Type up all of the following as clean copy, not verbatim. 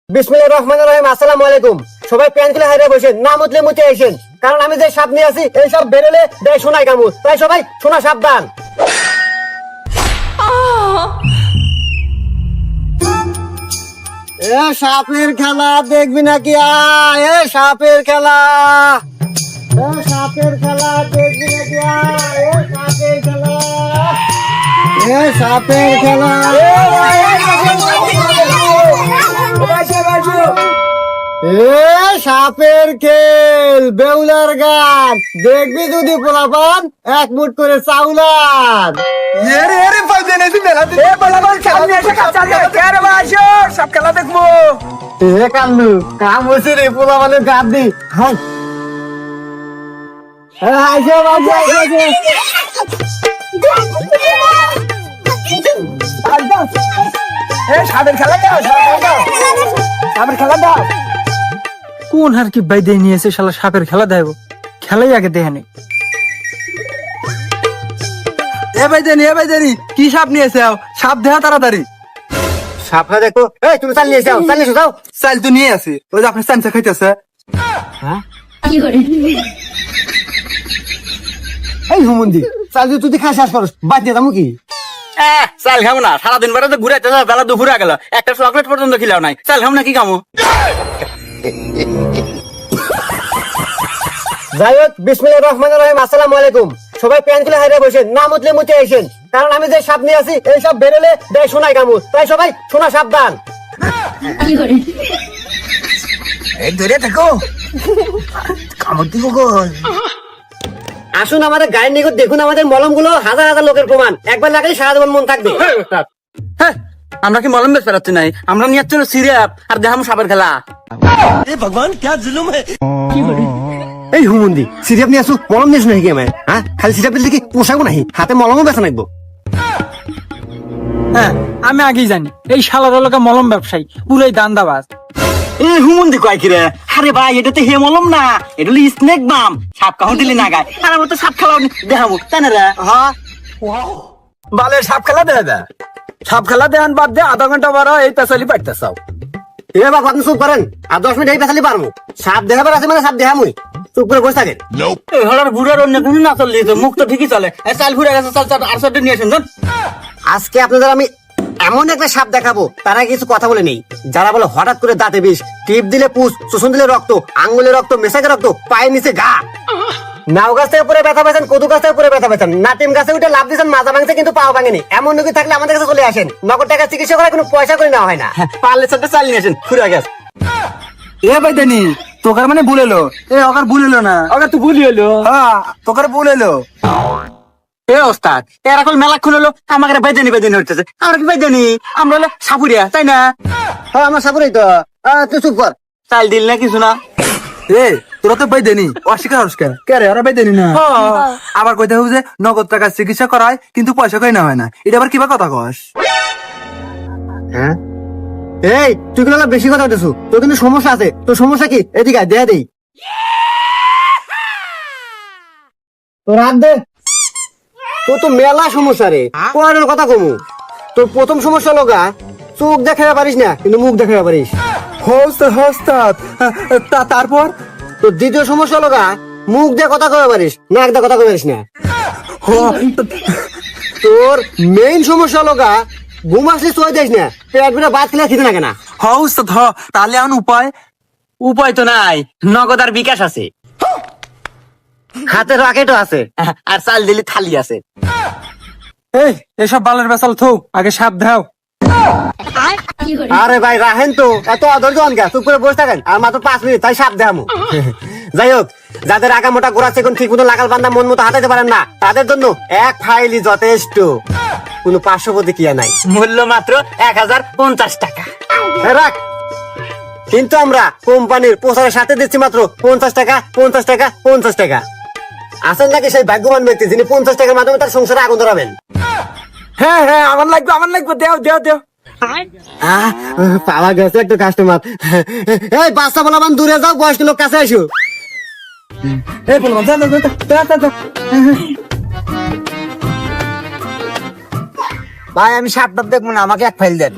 বিসমিল্লাহির রহমানির রহিম। আসসালামু আলাইকুম। সবাই প্যান খুলে হাইরে বসেন, না মুতলে মুতে আসেন, কারণ আমি যে সাপ নিয়ে আছি এই সব বেরোলে দেয় সোনায় কামড়, তাই সবাই সোনা সাবধান। এ সাপের খেলা দেখবি নাকি? এ সাপের খেলা, এ সাপের খেলা দেখবি নাকি? এ সাপের খেলা, এ সাপের খেলা। এ সাপের খেল, বেউলার গান দেখবি যদি পোলাপান এক মুঠ করে চাউলান। সব খেলা দেখবো। এ কান্নু কাম হয়েছে রে, পোলাপানের গান দি। হাই আইসো বাবু, সাপের খেলা দাও, সাপের খেলা দাও। কোন আর কি বাই দিয়ে নিয়েছে শালা সাপের খেলা দেব, খেলাই আগে দেখে নেই। এ ভাই জানি কি সাপ নিয়েছে? সাপ দেখা তাড়াতাড়ি। সাপটা দেখো। এই তুমি চাল নিয়ে যাও, চাল নিয়ে যাও। চাল তো নিয়ে আসি, ওই যে আপনার চামচা খাইতেছে। এই হুমন্দি চাল দিয়ে তুই খাই শেষ করস, বাদ দিয়ে যাবো কি? চাল খাবো না, সারাদিন বেড়া তো ঘুরে বেলা দুপুরে গেল, একটা চকলেট পর্যন্ত খিলাও নাই। চাল খাবো না, কি খামো? যাই হোক, বিসমিল্লাহির রহমানির রহিম। আসসালামু আলাইকুম। সবাই প্যান খুলে হাইরে বসেন, না মুতলে মুতে আসেন, কারণ আমি যে সাপ নিয়ে আছি এই সব বেরোলে দেয় সোনায় কামড়, তাই সবাই সোনা সাবধান। এই ধরে থাকো, কামড় দিব গো। আসুন আমাদের গায়ের নিকট দেখুন আমাদের মলম গুলো, হাজার হাজার লোকের প্রমাণ, একবার লাগালে সারা জীবন মন থাকবে। হ্যাঁ, আমরা কি মলম বেশ বেড়াচ্ছি নাই? আমরা নিয়ে যাচ্ছিল সিরাপ আর দেখাম সাপের খেলা। এই হুমন্দি সিরিয়াপ নিয়ে আসু, মলম নিয়ে আসু নাকি আমায়? হ্যাঁ, খালি সিরিয়াপ দিলে কি পোষাবো নাকি? হাতে মলমও বেচা নাকবো। হ্যাঁ, আমি আগেই জানি এই শালার এলাকা মলম ব্যবসায়ী, পুরাই দান্দাবাজ। এ হুমন্দি কয় কি রে? আরে ভাই, এটা তো হে মলম না, এটা হলো স্নেক বাম। সাপ কাহো দিলি না গায়, আর আমার তো সাপ খেলা দেখাবো, তাই না রে? হ্যাঁ, বালে সাপ খেলা দেয়, সাপ খেলা দেন বাদ দে, আধা ঘন্টা বারো এই পেছালি পাইতেছাও। এ বাবা আপনি চুপ করেন, আর 10 মিনিট এই পেছালি পারবো। সাপ দেখাবার আছে মানে সাপ দেখামুই, চুপ করে বসে থাকেন। এই হলার বুড়ার অন্য কোনো না চললে মুখ তো ঠিকই চলে। চাল ঘুরে গেছে, চাল চাল আর সবটা নিয়ে আসেন। আজকে আপনাদের আমি এমন একটা সাপ দেখাবো, তারা কিছু কথা বলে নেই। যারা বলে হঠাৎ করে দাঁতে বিষ, টিপ দিলে পুষ, শোষণ দিলে রক্ত, আঙ্গুলে রক্ত, মেশাকে রক্ত, পায়ের নিচে ঘা, নাও গাছ থেকে পরে ব্যথা পেয়েছেন, কদু গাছ থেকে পরে ব্যথা পেয়েছেন, নাটিম গাছে উঠে লাভ দিয়েছেন, মাজা ভাঙছে কিন্তু পাও ভাঙেনি, এমন রোগী থাকলে আমাদের কাছে চলে আসেন। নগদ টাকা চিকিৎসা করে কোনো পয়সা করে নেওয়া হয় না। পারলে সাথে চাল নিয়ে আসেন, ঘুরে গেছে। এ ভাই জানি তোকার মানে ভুল এলো, এ ওকার ভুল এলো না, ওকে তুই ভুলি হলো। হ্যাঁ তোকার ভুল এলো। এ ওস্তাদ, এর এখন মেলা খুন হলো, আমাকে বেদানি বেদানি হচ্ছে। আমরা কি বেদানি? আমরা হলো সাপুরিয়া, তাই না? হ্যাঁ, আমার সাপুরেই তো। তুই চুপ কর। চাল দিল না কিছু না। এ তোরা তো বেদেনি, অস্বীকার হসকে কে রে? ওরা বেদেনি না। আবার কইতে হবে যে নগদ টাকা চিকিৎসা করায় কিন্তু পয়সা কই না হয় না, এটা আবার কিবা কথা কস? হ্যাঁ, এই তুই কিন্তু বেশি কথা বলতেছু, তোর কিন্তু সমস্যা আছে। তোর সমস্যা কি? এদিকে আয়, দেয়া দেই। তোর হাত দে। তোর তো মেলা সমস্যা রে, পড়ানোর কথা কমু। তোর প্রথম সমস্যা লগা চোখ দেখাতে পারিস না, কিন্তু মুখ দেখাতে পারিস। হস্তাদ তারপর তোর দ্বিতীয় সমস্যা লগা মুখ দিয়ে কথা কবে পারিস, নাক দিয়ে কথা কবে পারিস না। তোর মেইন সমস্যা লগা ঘুম আসলে চোখ দিস না, পেট বেড়ে ভাত খেলে খেতে লাগে না। হস্তাদ হ, তাহলে এখন উপায়? উপায় তো নাই, নগদ আর বিকাশ আছে, হাতে রাকেটও আছে, আর চাল দিলে থালি আছে। এই এসব বালের বেসাল থো, আগে সাপ দাও। আরে ভাই রাহেন তো, এত অধৈর্য অনকা, চুপ করে বসে থাকেন। আর মাত্র 5 মিনিট, তাই সাপ দেখামু। যাই হোক, যাদের আগা মোটা গোড়া সেগুন ঠিক মতো লাগাল বান্ধা মন মতো হাতাতে পারেন না, তাদের জন্য এক ফাইলই যথেষ্ট, কোনো পার্শ্বপ্রতিক্রিয়া নাই। মূল্য মাত্র 1050 টাকা। রাখ। কিন্তু আমরা কোম্পানির প্রচারের সাথে দিচ্ছি মাত্র 50 টাকা, 50 টাকা, 50 টাকা। আছেন নাকি সেই ভাগ্যবান ব্যক্তি যিনি 50 টাকার মাধ্যমে তার সংসারে আগুন ধরাবেন? হ্যাঁ হ্যাঁ, আমার লাগবে, দেও দেও দেও। পাওয়া গেছে একটা কাস্টমার। এই বাচ্চা বলা মান দূরে যাও, বয়স্ক লোক কাছে আসো। এই বলবো যা। ভাই আমি সাপটা দেখবো না, আমাকে এক ফাইল দেন।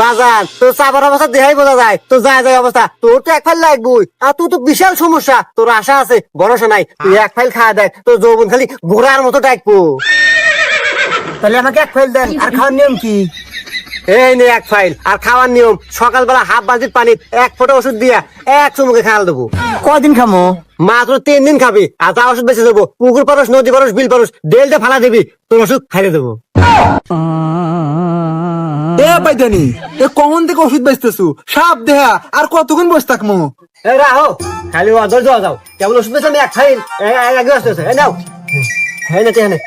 বাজার তোর চাপার অবস্থা দেখাই বোঝা যায়, তোর যায় যায় অবস্থা, তোর তো এক ফাইল লাগবই। আর তুই তো বিশাল সমস্যা, তোর আশা আছে ভরসা নাই, তুই এক ফাইল খাওয়া দেখ, তোর যৌবন খালি ঘোড়ার মতো ডাকবো। তাহলে আমাকে এক ফাইল দেন। আর খাওয়ার নিয়ম কি? এই নে এক ফাইল। আর খাওয়ার নিয়ম, সকালবেলা হাফ বালতির পানি এক ফোঁটা ওষুধ দিয়া এক চুমুকে খাওয়া দেবো। কদিন খামো? মাত্র 3 দিন খাবি। আর যা ওষুধ বেঁচে দেবো, পুকুর পারস, নদী পারস, বিল পারস, ডেলটা ফালা দিবি, তোর ওষুধ খাইয়ে দেবো। এ বাইদানি, এ কখন থেকে ওষুধ বেচতেছু? সাপ দেহা আর কতক্ষণ বসে থাকমু? এই রাহো, খালি অধৈর্য হয়ে যাও। কেবল ওষুধ বেঁচে আমি এক ফাইল এই নাও। হ্যাঁ না হ্যাঁ।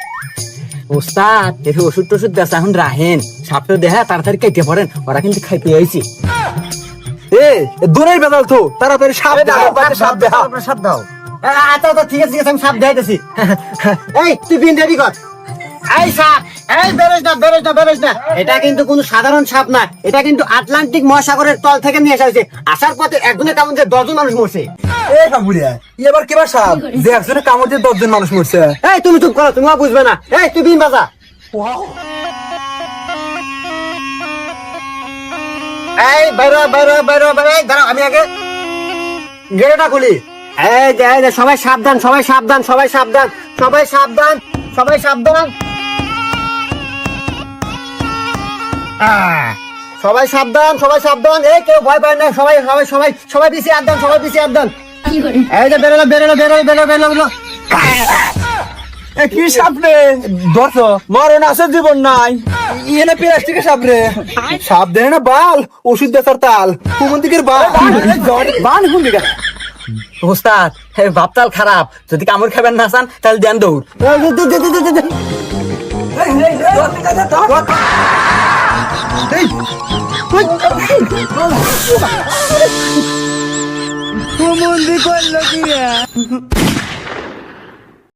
ওস্তাদ দেখে ওষুধ টষুধ বেচা এখন রাহেন, সাপটা দেখা তাড়াতাড়ি কেটে পড়েন, ওরা কিন্তু খাইতে আইছি। এ দূরের বেদাল তো, তাড়াতাড়ি সাপ দেহা, সাপ দেহা। সাপ দাও। আচ্ছা আচ্ছা ঠিক আছে ঠিক আছে, আমি সাপ দেখাইতেছি। এই তুই বিন রেডি কর। এই সাপ, এই বেরোস না বেরোস না বেরোস না। এটা কিন্তু কোনো সাধারণ সাপ না, এটা কিন্তু আটলান্টিক মহাসাগরের তল থেকে নিয়ে আসা হয়েছে। আসার পথে একজনের কামড় দিয়ে 10 জন মানুষ মরছে। এ কামুড়িয়া, এবার কিবা সাপ যে একজনে কামড় দিয়ে 10 জন মানুষ মরছে? এই তুমি চুপ করো, তুমি বুঝবে না। এই তুই বিন বাজা। এই বাইরো বাইরো বাইরো বাইরো, এই দাঁড়াও, আমি আগে গেটটা খুলি। এই যে এই যে, সবাই সাবধান, সবাই সাবধান, সবাই সাবধান, সবাই সাবধান, সবাই সাবধান। সবাই সাবধান, সবাই সাবধান। এই কেউ ভয় পায় না, সবাই সবাই সবাই সবাই বেশি আবদান, সবাই বেশি আবদান। এই যে বেরোলো বেরোলো বেরোলো বেরোলো বেরোলো। এ কি সাপ রে? ধরছ মরণ আছে জীবন নাই, এনে প্লাস্টিকের সাপ রে। সাপ দেয় না বাল, ওষুধ বেচার তাল, কোন দিকের বাল বান কোন দিকে? ওস্তাদ বাপতাল খারাপ, যদি কামড় খাবেন না চান তাহলে দেন দৌড়। মন্দির করলো কি